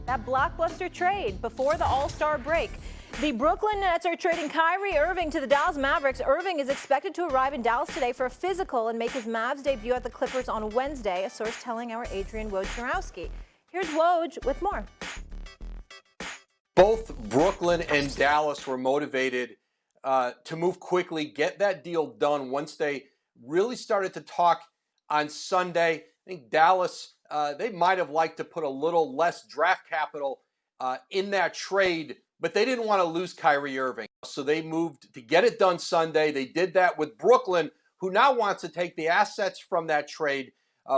That blockbuster trade before the All-Star break. The Brooklyn Nets are trading Kyrie Irving to the Dallas Mavericks. Irving is expected to arrive in Dallas today for a physical and make his Mavs debut at the Clippers on Wednesday, a source telling our Adrian Wojnarowski. Here's Woj with more. Both Brooklyn and Dallas were motivated to move quickly, get that deal done once they really started to talk on Sunday. I think Dallas, they might have liked to put a little less draft capital in that trade, but they didn't want to lose Kyrie Irving. So they moved to get it done Sunday. They did that with Brooklyn, who now wants to take the assets from that trade,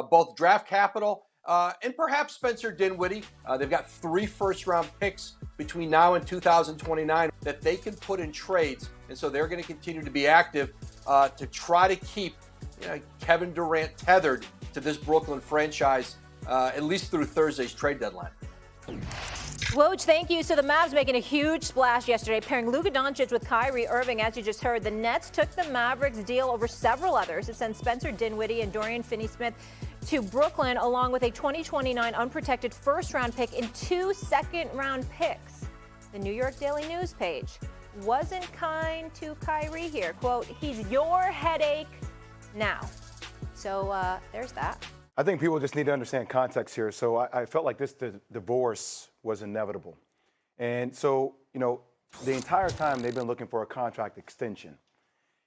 both draft capital and perhaps Spencer Dinwiddie. They've got 3 first-round picks between now and 2029 that they can put in trades. And so they're going to continue to be active to try to keep Kevin Durant tethered to this Brooklyn franchise, at least through Thursday's trade deadline. Woj, thank you. So the Mavs making a huge splash yesterday, pairing Luka Doncic with Kyrie Irving, as you just heard. The Nets took the Mavericks deal over several others. It sends Spencer Dinwiddie and Dorian Finney-Smith to Brooklyn, along with a 2029 unprotected first-round pick and 2 second-round picks. The New York Daily News page wasn't kind to Kyrie here. Quote, he's your headache now. So there's that. I think people just need to understand context here. So I felt like this divorce was inevitable. And so, the entire time they've been looking for a contract extension.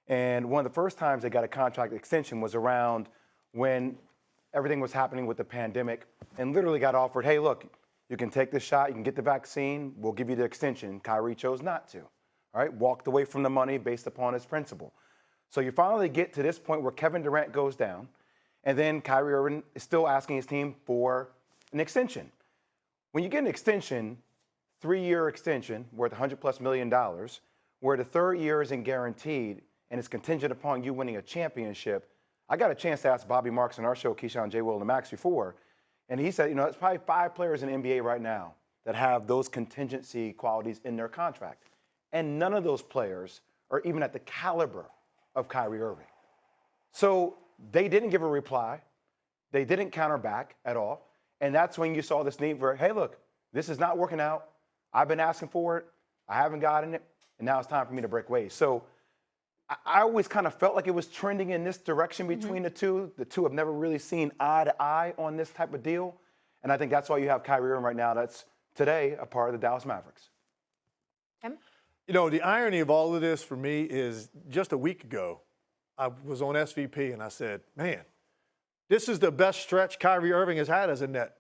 And one of the first times they got a contract extension was around when everything was happening with the pandemic, and literally got offered, hey, look, you can take this shot, you can get the vaccine, we'll give you the extension. Kyrie chose not to, all right? Walked away from the money based upon his principle. So you finally get to this point where Kevin Durant goes down, and then Kyrie Irving is still asking his team for an extension. When you get an extension, 3-year extension worth $100+ million, where the 3rd year isn't guaranteed and it's contingent upon you winning a championship. I got a chance to ask Bobby Marks on our show, Keyshawn, JWill, and Max before, and he said, there's probably 5 players in the NBA right now that have those contingency qualities in their contract. And none of those players are even at the caliber of Kyrie Irving. So they didn't give a reply. They didn't counter back at all. And that's when you saw this need for, hey, look, this is not working out. I've been asking for it. I haven't gotten it. And now it's time for me to break ways. So I always kind of felt like it was trending in this direction between the two. The two have never really seen eye to eye on this type of deal. And I think that's why you have Kyrie Irving right now that's today a part of the Dallas Mavericks. Tim? The irony of all of this for me is just a week ago, I was on SVP and I said, man, this is the best stretch Kyrie Irving has had as a Net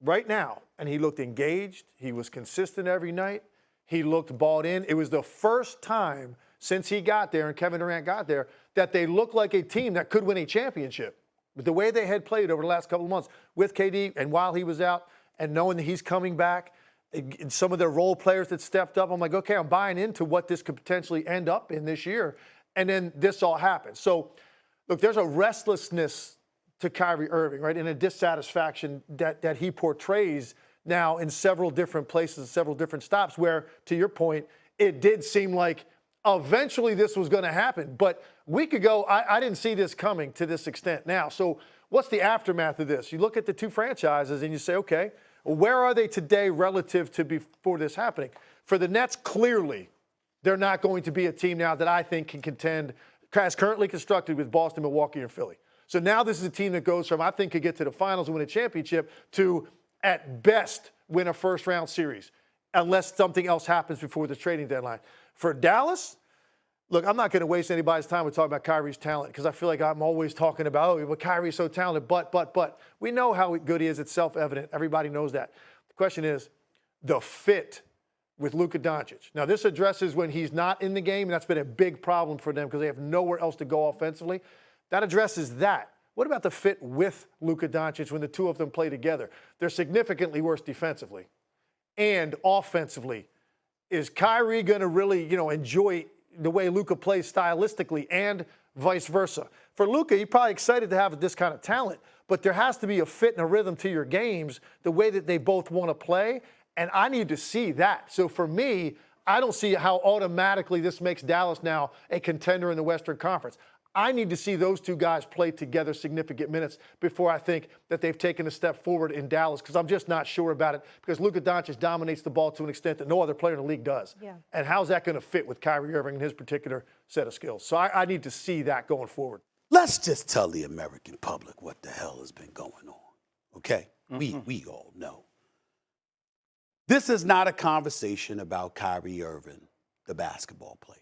right now. And he looked engaged. He was consistent every night. He looked bought in. It was the first time since he got there and Kevin Durant got there that they looked like a team that could win a championship. But the way they had played over the last couple of months with KD and while he was out and knowing that he's coming back, and some of their role players that stepped up, I'm like, okay, I'm buying into what this could potentially end up in this year. And then this all happened. So, look, there's a restlessness to Kyrie Irving, right, and a dissatisfaction that he portrays now in several different places, several different stops where, to your point, it did seem like eventually this was going to happen. But a week ago, I didn't see this coming to this extent now. So what's the aftermath of this? You look at the 2 franchises and you say, okay, where are they today relative to before this happening? For the Nets, clearly, they're not going to be a team now that I think can contend as currently constructed with Boston, Milwaukee, and Philly. So now this is a team that goes from, I think, could get to the finals and win a championship to, at best, win a first-round series, unless something else happens before the trading deadline. For Dallas, look, I'm not going to waste anybody's time with talking about Kyrie's talent because I feel like I'm always talking about, but Kyrie's so talented, but. We know how good he is. It's self-evident. Everybody knows that. The question is the fit with Luka Doncic. Now, this addresses when he's not in the game, and that's been a big problem for them because they have nowhere else to go offensively. That addresses that. What about the fit with Luka Doncic when the two of them play together? They're significantly worse defensively. And offensively, is Kyrie going to really, enjoy the way Luka plays stylistically and vice versa? For Luka, you're probably excited to have this kind of talent, but there has to be a fit and a rhythm to your games, the way that they both want to play, and I need to see that. So for me, I don't see how automatically this makes Dallas now a contender in the Western Conference. I need to see those two guys play together significant minutes before I think that they've taken a step forward in Dallas, because I'm just not sure about it, because Luka Doncic dominates the ball to an extent that no other player in the league does. Yeah. And how's that going to fit with Kyrie Irving and his particular set of skills? So I need to see that going forward. Let's just tell the American public what the hell has been going on, okay? We all know. This is not a conversation about Kyrie Irving, the basketball player.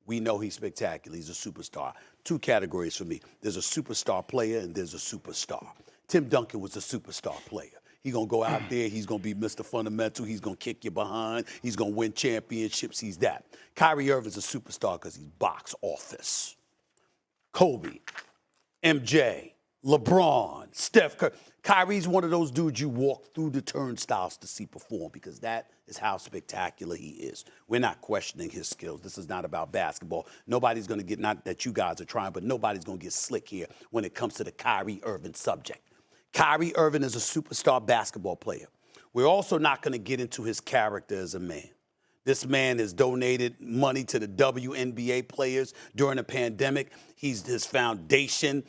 We know he's spectacular. He's a superstar. Two categories for me. There's a superstar player and there's a superstar. Tim Duncan was a superstar player. He's going to go out there. He's going to be Mr. Fundamental. He's going to kick you behind. He's going to win championships. He's that. Kyrie Irving's a superstar because he's box office. Kobe, MJ, LeBron, Steph Curry. Kyrie's one of those dudes you walk through the turnstiles to see perform, because that is how spectacular he is. We're not questioning his skills. This is not about basketball. Nobody's going to get, not that you guys are trying, but nobody's going to get slick here when it comes to the Kyrie Irving subject. Kyrie Irving is a superstar basketball player. We're also not going to get into his character as a man. This man has donated money to the WNBA players during the pandemic. His foundation,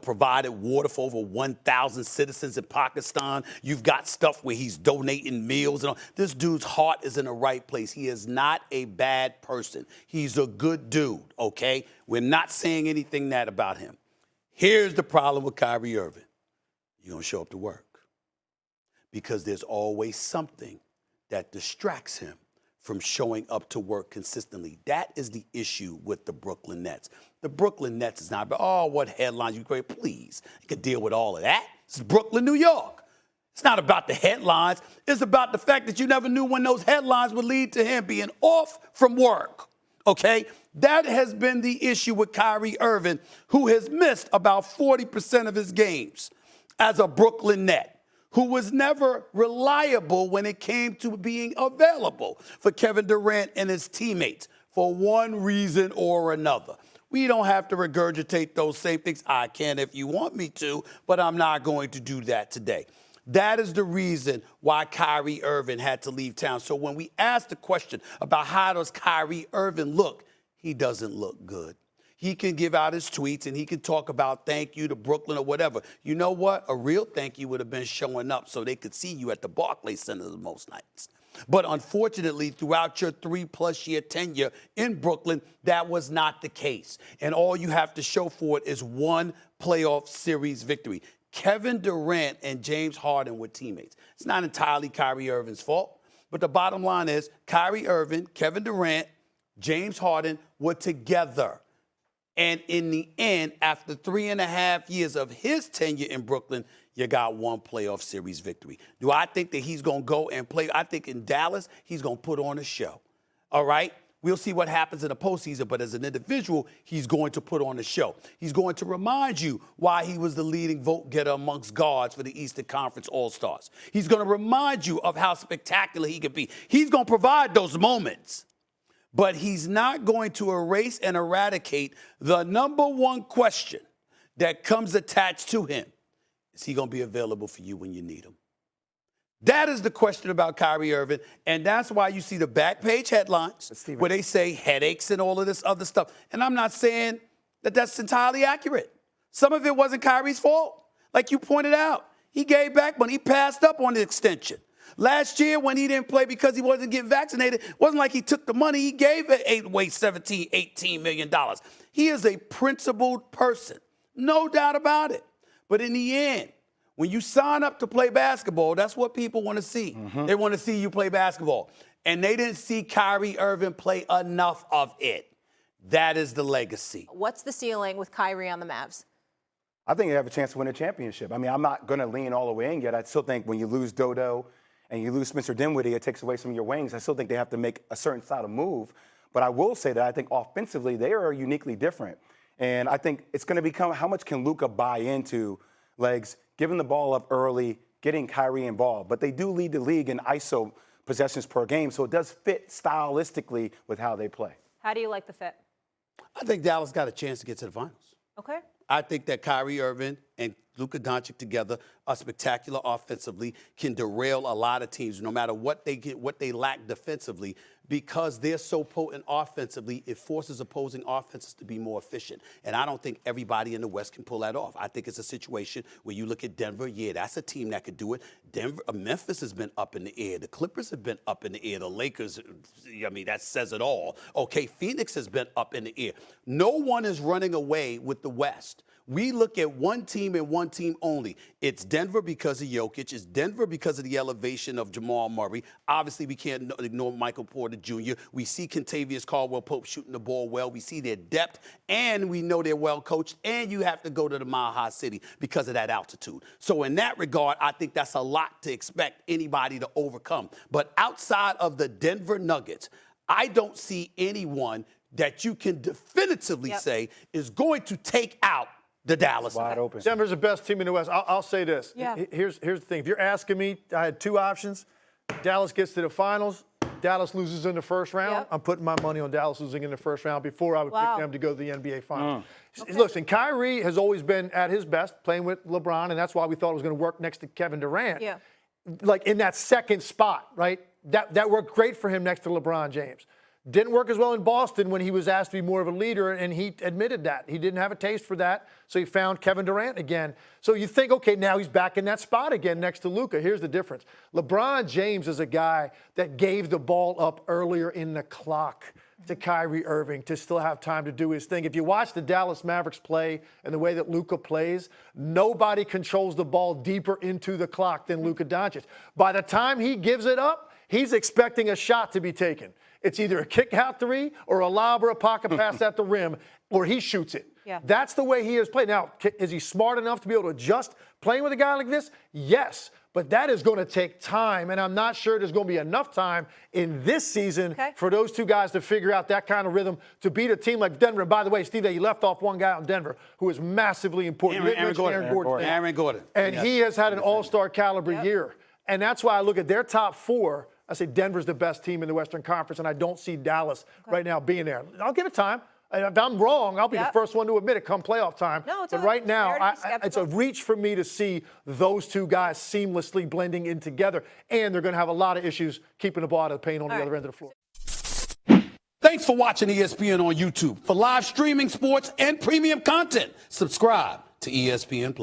provided water for over 1,000 citizens in Pakistan. You've got stuff where he's donating meals and all. This dude's heart is in the right place. He is not a bad person. He's a good dude, okay? We're not saying anything bad about him. Here's the problem with Kyrie Irving. You're going to show up to work, because there's always something that distracts him from showing up to work consistently. That is the issue with the Brooklyn Nets. The Brooklyn Nets is not about, what headlines you create. Please, you can deal with all of that. It's Brooklyn, New York. It's not about the headlines. It's about the fact that you never knew when those headlines would lead to him being off from work, okay? That has been the issue with Kyrie Irving, who has missed about 40% of his games as a Brooklyn Net, who was never reliable when it came to being available for Kevin Durant and his teammates for one reason or another. We don't have to regurgitate those same things. I can if you want me to, but I'm not going to do that today. That is the reason why Kyrie Irving had to leave town. So when we ask the question about how does Kyrie Irving look, he doesn't look good. He can give out his tweets and he can talk about thank you to Brooklyn or whatever. You know what? A real thank you would have been showing up so they could see you at the Barclays Center most nights. But unfortunately, throughout your 3+ year tenure in Brooklyn, that was not the case. And all you have to show for it is one playoff series victory. Kevin Durant and James Harden were teammates. It's not entirely Kyrie Irving's fault, but the bottom line is Kyrie Irving, Kevin Durant, James Harden were together. And in the end, after 3.5 years of his tenure in Brooklyn, you got one playoff series victory. Do I think that he's going to go and play? I think in Dallas, he's going to put on a show. All right? We'll see what happens in the postseason, but as an individual, he's going to put on a show. He's going to remind you why he was the leading vote getter amongst guards for the Eastern Conference All-Stars. He's going to remind you of how spectacular he could be. He's going to provide those moments. But he's not going to erase and eradicate the number one question that comes attached to him. Is he going to be available for you when you need him? That is the question about Kyrie Irving, and that's why you see the back page headlines where they say headaches and all of this other stuff. And I'm not saying that that's entirely accurate. Some of it wasn't Kyrie's fault. Like you pointed out, he gave back money. He passed up on the extension. Last year, when he didn't play because he wasn't getting vaccinated, it wasn't like he took the money. He gave it $17, $18 million. He is a principled person, no doubt about it. But in the end, when you sign up to play basketball, that's what people want to see. They want to see you play basketball. And they didn't see Kyrie Irving play enough of it. That is the legacy. What's the ceiling with Kyrie on the Mavs? I think they have a chance to win a championship. I mean, I'm not going to lean all the way in yet. I still think when you lose Dodo and you lose Spencer Dinwiddie, it takes away some of your wings. I still think they have to make a certain style of move. But I will say that I think offensively, they are uniquely different. And I think it's going to become how much can Luka buy into legs, giving the ball up early, getting Kyrie involved. But they do lead the league in ISO possessions per game, so it does fit stylistically with how they play. How do you like the fit? I think Dallas got a chance to get to the finals. Okay. I think that Kyrie Irving and Luka Doncic together are spectacular offensively, can derail a lot of teams no matter what they get, what they lack defensively, because they're so potent offensively, it forces opposing offenses to be more efficient. And I don't think everybody in the West can pull that off. I think it's a situation where you look at Denver, yeah, that's a team that could do it. Memphis has been up in the air. The Clippers have been up in the air. The Lakers, I mean, that says it all. Okay, Phoenix has been up in the air. No one is running away with the West. We look at one team and one team only. It's Denver because of Jokic. It's Denver because of the elevation of Jamal Murray. Obviously, we can't ignore Michael Porter Jr. We see Kentavious Caldwell-Pope shooting the ball well. We see their depth, and we know they're well coached. And you have to go to the Mile High City because of that altitude. So in that regard, I think that's a lot to expect anybody to overcome. But outside of the Denver Nuggets, I don't see anyone that you can definitively say is going to take out the Dallas Wide Mavericks. open. Denver's the best team in the West. I'll say this. Yeah. Here's the thing. If you're asking me, I had two options. Dallas gets to the finals. Dallas loses in the first round. Yep. I'm putting my money on Dallas losing in the first round before I would pick them to go to the NBA Finals. Okay. Listen, Kyrie has always been at his best playing with LeBron, and that's why we thought it was going to work next to Kevin Durant. Yeah. Like in that second spot, right? That worked great for him next to LeBron James. Didn't work as well in Boston when he was asked to be more of a leader, and he admitted that. He didn't have a taste for that, so he found Kevin Durant again. So you think, okay, now he's back in that spot again next to Luka. Here's the difference. LeBron James is a guy that gave the ball up earlier in the clock to Kyrie Irving to still have time to do his thing. If you watch the Dallas Mavericks play and the way that Luka plays, nobody controls the ball deeper into the clock than Luka Doncic. By the time he gives it up, he's expecting a shot to be taken. It's either a kick-out three or a lob or a pocket pass at the rim, or he shoots it. Yeah. That's the way he has played. Now, is he smart enough to be able to adjust playing with a guy like this? Yes, but that is going to take time, and I'm not sure there's going to be enough time in this season for those two guys to figure out that kind of rhythm to beat a team like Denver. And by the way, Steve, you left off one guy on Denver who is massively important. Aaron Gordon. And he has had an all-star caliber year. And that's why I look at their top four. I say Denver's the best team in the Western Conference, and I don't see Dallas right now being there. I'll give it time. If I'm wrong, I'll be the first one to admit it come playoff time. No, but right now, it's a reach for me to see those two guys seamlessly blending in together, and they're going to have a lot of issues keeping the ball out of the paint on the other end of the floor. Thanks for watching ESPN on YouTube. For live streaming sports and premium content, subscribe to ESPN+.